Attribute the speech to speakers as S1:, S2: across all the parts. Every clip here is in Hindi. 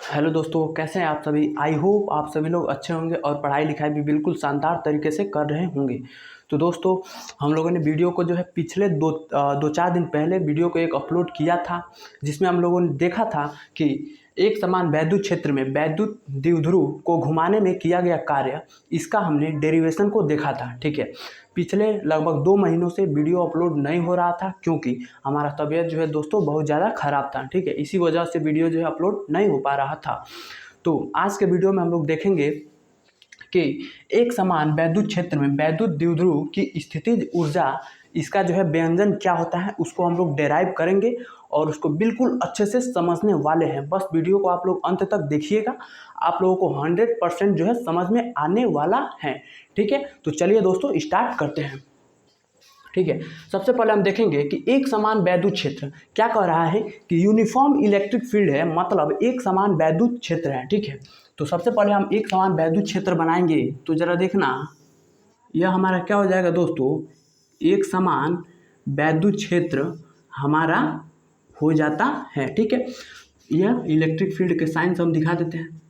S1: हेलो दोस्तों, कैसे हैं आप सभी। आई होप आप सभी लोग अच्छे होंगे और पढ़ाई लिखाई भी बिल्कुल शानदार तरीके से कर रहे होंगे। तो दोस्तों, हम लोगों ने वीडियो को जो है पिछले दो चार दिन पहले वीडियो को एक अपलोड किया था, जिसमें हम लोगों ने देखा था कि एक समान वैद्युत क्षेत्र में वैद्युत द्विध्रुव को घुमाने में किया गया कार्य, इसका हमने डेरिवेशन को देखा था। ठीक है, पिछले लगभग 2 महीनों से वीडियो अपलोड नहीं हो रहा था क्योंकि हमारा तबीयत जो है दोस्तों बहुत ज़्यादा ख़राब था। ठीक है, इसी वजह से वीडियो जो है अपलोड नहीं हो पा रहा था। तो आज के वीडियो में हम लोग देखेंगे कि एक समान वैद्युत क्षेत्र में वैद्युत द्विध्रुव की स्थितिज ऊर्जा, इसका जो है व्यंजन क्या होता है उसको हम लोग डेराइव करेंगे और उसको बिल्कुल अच्छे से समझने वाले हैं। बस वीडियो को आप लोग अंत तक देखिएगा, आप लोगों को 100% जो है समझ में आने वाला है। ठीक है, तो चलिए दोस्तों स्टार्ट करते हैं। ठीक है, सबसे पहले हम देखेंगे कि एक समान वैद्युत क्षेत्र क्या कह रहा है कि यूनिफॉर्म इलेक्ट्रिक फील्ड है, मतलब एक समान वैद्युत क्षेत्र है। ठीक है, तो सबसे पहले हम एक समान वैद्युत क्षेत्र बनाएंगे। तो जरा देखना, यह हमारा क्या हो जाएगा दोस्तों, एक समान वैद्युत क्षेत्र हमारा हो जाता है। ठीक है, यह इलेक्ट्रिक फील्ड के साइंस हम दिखा देते हैं।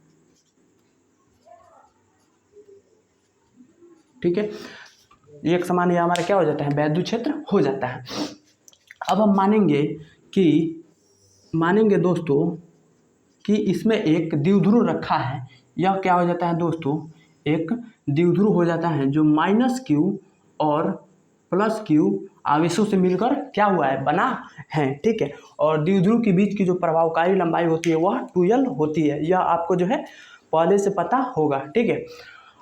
S1: ठीक है, एक समान यह हमारा क्या हो जाता है, वैद्युत क्षेत्र हो जाता है। अब हम मानेंगे दोस्तों कि इसमें एक द्विध्रुव रखा है। यह क्या हो जाता है दोस्तों, एक द्विध्रुव हो जाता है जो -q और +q आवेशों से मिलकर क्या हुआ है, बना है। ठीक है, और द्विध्रुव के बीच की जो प्रभावकारी लंबाई होती है वह 2l होती है। यह आपको जो है पहले से पता होगा। ठीक है,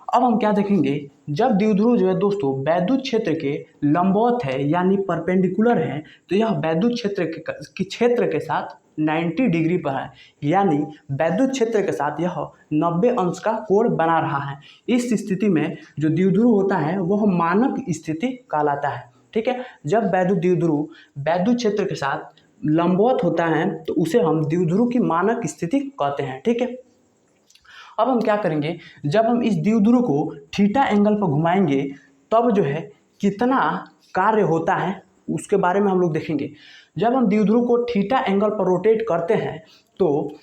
S1: अब हम क्या देखेंगे, जब द्विध्रुव जो है दोस्तों वैद्युत क्षेत्र के लंबवत है यानी परपेंडिकुलर है, तो यह वैद्युत क्षेत्र के साथ 90 डिग्री पर है, यानी वैद्युत क्षेत्र के साथ यह 90 अंश का कोण बना रहा है। इस स्थिति में जो द्विध्रुव होता है वह मानक स्थिति कहलाता है। ठीक है, जब वैद्युत द्विध्रुव वैद्युत क्षेत्र के साथ लंबवत होता है तो उसे हम द्विध्रुव की मानक स्थिति कहते हैं। ठीक है, अब हम क्या करेंगे, जब हम इस द्विध्रुव को थीटा एंगल पर घुमाएंगे तब जो है कितना कार्य होता है उसके बारे में हम लोग देखेंगे। जब हम द्विध्रुव को थीटा एंगल पर रोटेट करते हैं तो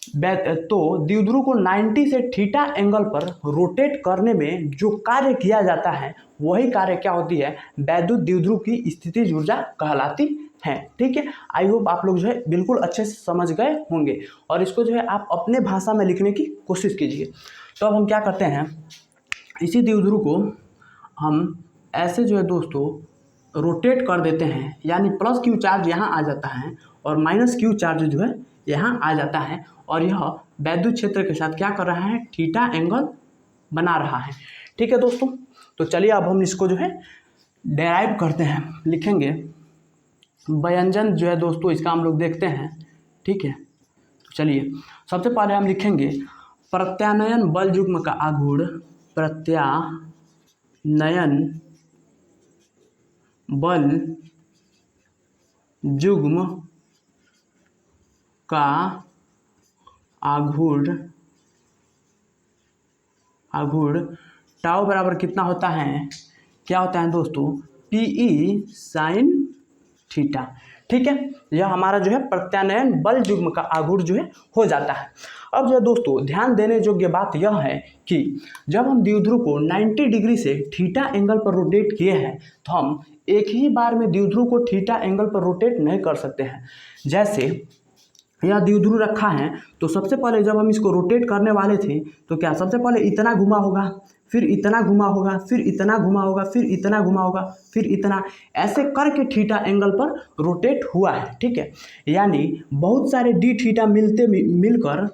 S1: द्विध्रुव को 90 से थीटा एंगल पर रोटेट करने में जो कार्य किया जाता है वही कार्य क्या होती है, वैद्युत द्विध्रुव की स्थितिज ऊर्जा कहलाती है। ठीक है, आई होप आप लोग जो है बिल्कुल अच्छे से समझ गए होंगे और इसको जो है आप अपने भाषा में लिखने की कोशिश कीजिए। तो अब हम क्या करते हैं, इसी द्विध्रुव को हम ऐसे जो है दोस्तों रोटेट कर देते हैं, यानी +q चार्ज यहाँ आ जाता है और -q चार्ज जो है यहाँ आ जाता है और यह वैद्युत क्षेत्र के साथ क्या कर रहा है, थीटा एंगल बना रहा है। ठीक है दोस्तों, तो चलिए अब हम इसको जो है डेराइव करते हैं, लिखेंगे व्यंजन जो है दोस्तों इसका हम लोग देखते हैं। ठीक है, तो चलिए सबसे पहले हम लिखेंगे प्रत्यानयन बल युग्म का आघूर्ण, प्रत्यानयन बल युग्म का आघूर्ण टाउ बराबर कितना होता है, क्या होता है दोस्तों, PE sin थीटा। ठीक है, यह हमारा जो है प्रत्यानयन बल युग्म का आघूर्ण जो है हो जाता है। अब जो है दोस्तों ध्यान देने योग्य बात यह है कि जब हम द्विध्रुव को 90 डिग्री से थीटा एंगल पर रोटेट किए हैं तो हम एक ही बार में द्विध्रुव को थीटा एंगल पर रोटेट नहीं कर सकते हैं। जैसे यह द्विध्रुव रखा है तो सबसे पहले जब हम इसको रोटेट करने वाले थे तो क्या सबसे पहले इतना घुमा होगा, फिर इतना घुमा होगा, फिर इतना घुमा होगा, फिर इतना घुमा होगा, फिर इतना, ऐसे करके थीटा एंगल पर रोटेट हुआ है। ठीक है, यानी बहुत सारे डी थीटा मिलकर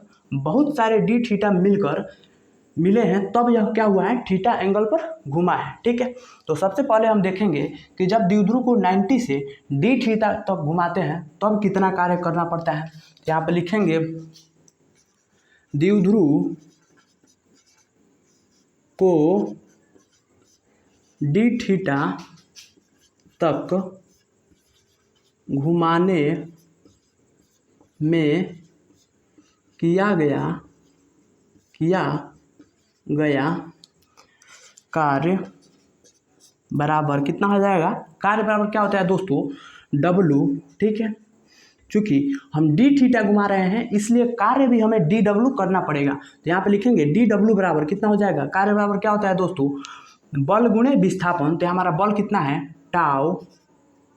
S1: मिले हैं तब यह क्या हुआ है, थीटा एंगल पर घुमा है। ठीक है, तो सबसे पहले हम देखेंगे कि जब द्विध्रुव को 90 से डी थीटा तक घुमाते हैं तब कितना कार्य करना पड़ता है। यहाँ पे लिखेंगे द्विध्रुव को डी थीटा तक घुमाने में किया गया कार्य बराबर कितना हो जाएगा, कार्य बराबर क्या होता है दोस्तों, W। ठीक है, चूँकि हम डी थीटा घुमा रहे हैं इसलिए कार्य भी हमें डी डब्ल्यू करना पड़ेगा। तो यहाँ पे लिखेंगे डी डब्ल्यू बराबर कितना हो जाएगा, कार्य बराबर क्या होता है दोस्तों, बल गुणे विस्थापन। तो हमारा बल कितना है, टाउ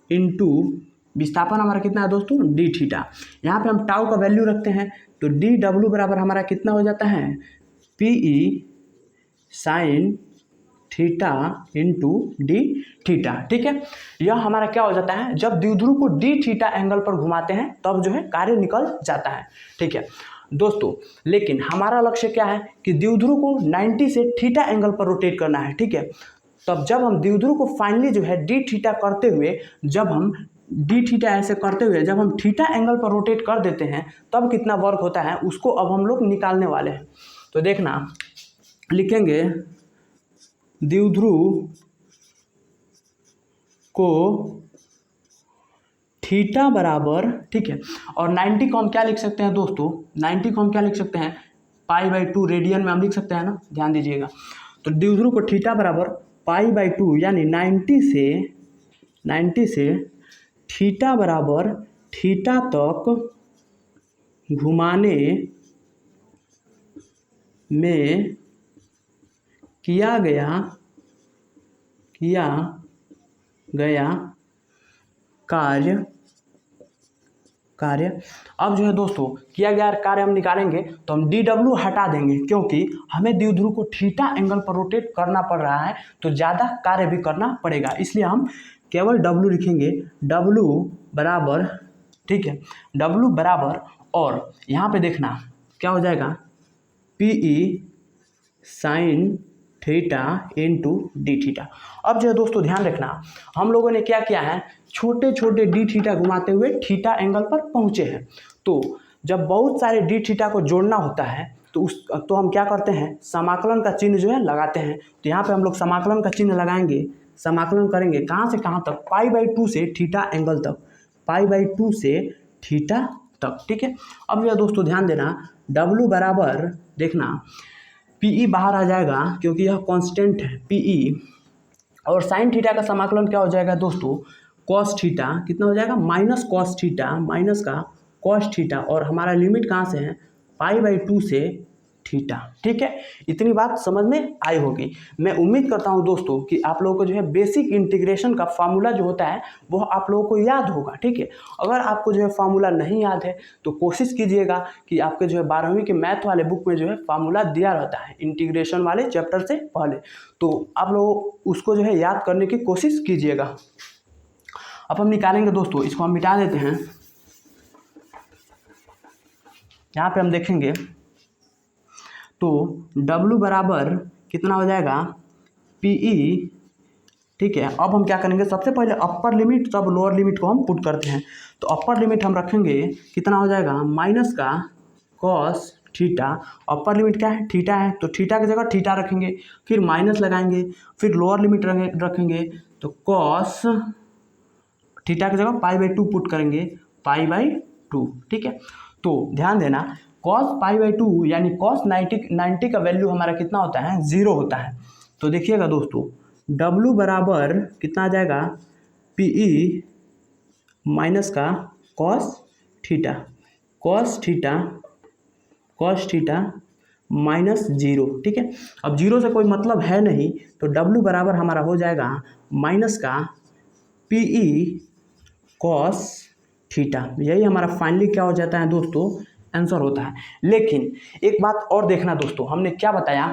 S1: इंटू विस्थापन हमारा कितना है दोस्तों, डी थीटा। यहाँ पे हम टाउ का वैल्यू रखते हैं तो डी डब्ल्यू बराबर हमारा कितना हो जाता है, P E sine theta into D theta. ठीक है, यह हमारा क्या हो जाता है, जब द्विध्रुव को डी थीटा एंगल पर घुमाते हैं तब जो है कार्य निकल जाता है। ठीक है दोस्तों, लेकिन हमारा लक्ष्य क्या है कि द्विध्रुव को 90 से थीटा एंगल पर रोटेट करना है। ठीक है, तब जब हम द्विध्रुव को फाइनली जो है डी थीटा करते हुए, जब हम डी थीटा ऐसे करते हुए जब हम थीटा एंगल पर रोटेट कर देते हैं तब कितना वर्क होता है उसको अब हम लोग निकालने वाले हैं। तो देखना, लिखेंगे द्विध्रुव को थीटा बराबर, ठीक है, और 90 को हम क्या लिख सकते हैं दोस्तों, 90 को हम क्या लिख सकते हैं, π/2 रेडियन में हम लिख सकते हैं ना, ध्यान दीजिएगा। तो द्विध्रुव को थीटा बराबर π/2 यानी 90 से थीटा बराबर थीटा तक घुमाने में किया गया कार्य। अब जो है दोस्तों किया गया कार्य हम निकालेंगे तो हम डी डब्ल्यू हटा देंगे, क्योंकि हमें द्विध्रुव को थीटा एंगल पर रोटेट करना पड़ रहा है तो ज़्यादा कार्य भी करना पड़ेगा, इसलिए हम केवल डब्ल्यू लिखेंगे। डब्ल्यू बराबर, ठीक है, डब्ल्यू बराबर, और यहाँ पे देखना क्या हो जाएगा, P E sine theta into D theta. अब जो है दोस्तों ध्यान रखना, हम लोगों ने क्या किया है, छोटे छोटे डी थीटा घुमाते हुए थीटा एंगल पर पहुँचे हैं। तो जब बहुत सारे डी थीटा को जोड़ना होता है तो हम क्या करते हैं, समाकलन का चिन्ह जो है लगाते हैं। तो यहाँ पे हम लोग समाकलन का चिन्ह लगाएंगे, समाकलन करेंगे कहाँ से कहाँ तक, π/2 से थीटा एंगल तक, π/2 से थीटा तक। ठीक है, अब यह दोस्तों ध्यान देना, W बराबर देखना पीई बाहर आ जाएगा क्योंकि यह कांस्टेंट है पीई, और साइन थीटा का समाकलन क्या हो जाएगा दोस्तों, कॉस थीटा कितना हो जाएगा, माइनस कॉस थीटा, माइनस का कॉस थीटा, और हमारा लिमिट कहाँ से है, π/2 से थीटा। ठीक है, इतनी बात समझ में आई होगी। मैं उम्मीद करता हूं दोस्तों कि आप लोगों को जो है बेसिक इंटीग्रेशन का फार्मूला जो होता है वो आप लोगों को याद होगा। ठीक है, अगर आपको जो है फार्मूला नहीं याद है तो कोशिश कीजिएगा कि आपके जो है 12वीं के मैथ वाले बुक में जो है फार्मूला दिया रहता है इंटीग्रेशन वाले चैप्टर से पहले, तो आप लोग उसको जो है याद करने की कोशिश कीजिएगा। अब हम निकालेंगे दोस्तों, इसको हम मिटा देते हैं। यहाँ पे हम देखेंगे तो W बराबर कितना हो जाएगा, PE। ठीक है, अब हम क्या करेंगे, सबसे पहले अपर लिमिट तब लोअर लिमिट को हम पुट करते हैं। तो अपर लिमिट हम रखेंगे कितना हो जाएगा, माइनस का कॉस थीटा, अपर लिमिट क्या है, थीटा है, तो थीटा की जगह थीटा रखेंगे, फिर माइनस लगाएंगे, फिर लोअर लिमिट रखेंगे तो कॉस थीटा की जगह π/2 पुट करेंगे, π/2। ठीक है, तो ध्यान देना cos π/2 यानी cos 90 का वैल्यू हमारा कितना होता है, 0 होता है। तो देखिएगा दोस्तों W बराबर कितना आ जाएगा, PE माइनस का cos थीटा माइनस 0। ठीक है, अब 0 से कोई मतलब है नहीं तो W बराबर हमारा हो जाएगा माइनस का PE cos थीटा। यही हमारा फाइनली क्या हो जाता है दोस्तों, आंसर होता है। लेकिन एक बात और देखना दोस्तों, हमने क्या बताया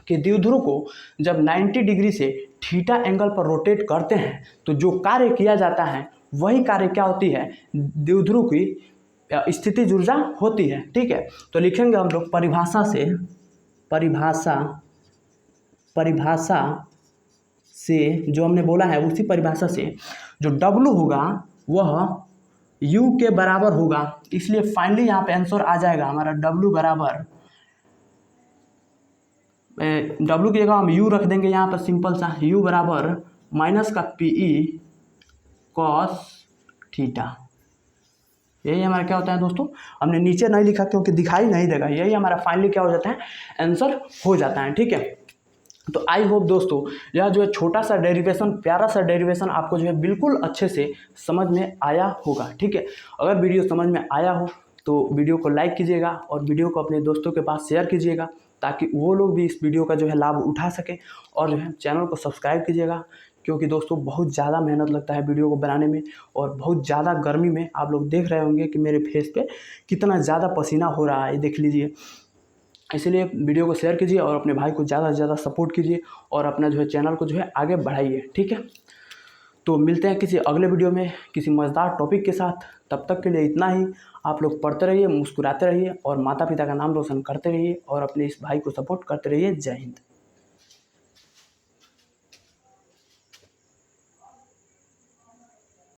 S1: कि द्विध्रुव को जब 90 डिग्री से थीटा एंगल पर रोटेट करते हैं तो जो कार्य किया जाता है वही कार्य क्या होती है, द्विध्रुव की स्थितिज ऊर्जा होती है। ठीक है, तो लिखेंगे हम लोग परिभाषा से जो हमने बोला है उसी परिभाषा से जो W होगा वह U के बराबर होगा, इसलिए फाइनली यहाँ पे आंसर आ जाएगा हमारा W बराबर, W की जगह हम U रख देंगे यहाँ पर सिंपल सा, U बराबर माइनस का PE cos थीटा। यही हमारा क्या होता है दोस्तों, हमने नीचे नहीं लिखा क्योंकि दिखाई नहीं देगा, यही हमारा फाइनली क्या हो जाता है, आंसर हो जाता है। ठीक है, तो आई होप दोस्तों यह जो है छोटा सा डेरिवेशन, प्यारा सा डेरिवेशन आपको जो है बिल्कुल अच्छे से समझ में आया होगा। ठीक है, अगर वीडियो समझ में आया हो तो वीडियो को लाइक कीजिएगा और वीडियो को अपने दोस्तों के पास शेयर कीजिएगा, ताकि वो लोग भी इस वीडियो का जो है लाभ उठा सके। और जो है चैनल को सब्सक्राइब कीजिएगा, क्योंकि दोस्तों बहुत ज़्यादा मेहनत लगता है वीडियो को बनाने में, और बहुत ज़्यादा गर्मी में आप लोग देख रहे होंगे कि मेरे फेस पे कितना ज़्यादा पसीना हो रहा है, देख लीजिए। इसलिए वीडियो को शेयर कीजिए और अपने भाई को ज़्यादा से ज़्यादा सपोर्ट कीजिए और अपना जो है चैनल को जो है आगे बढ़ाइए। ठीक है, तो मिलते हैं किसी अगले वीडियो में किसी मज़ेदार टॉपिक के साथ। तब तक के लिए इतना ही। आप लोग पढ़ते रहिए, मुस्कुराते रहिए और माता पिता का नाम रोशन करते रहिए और अपने इस भाई को सपोर्ट करते रहिए। जय हिंद।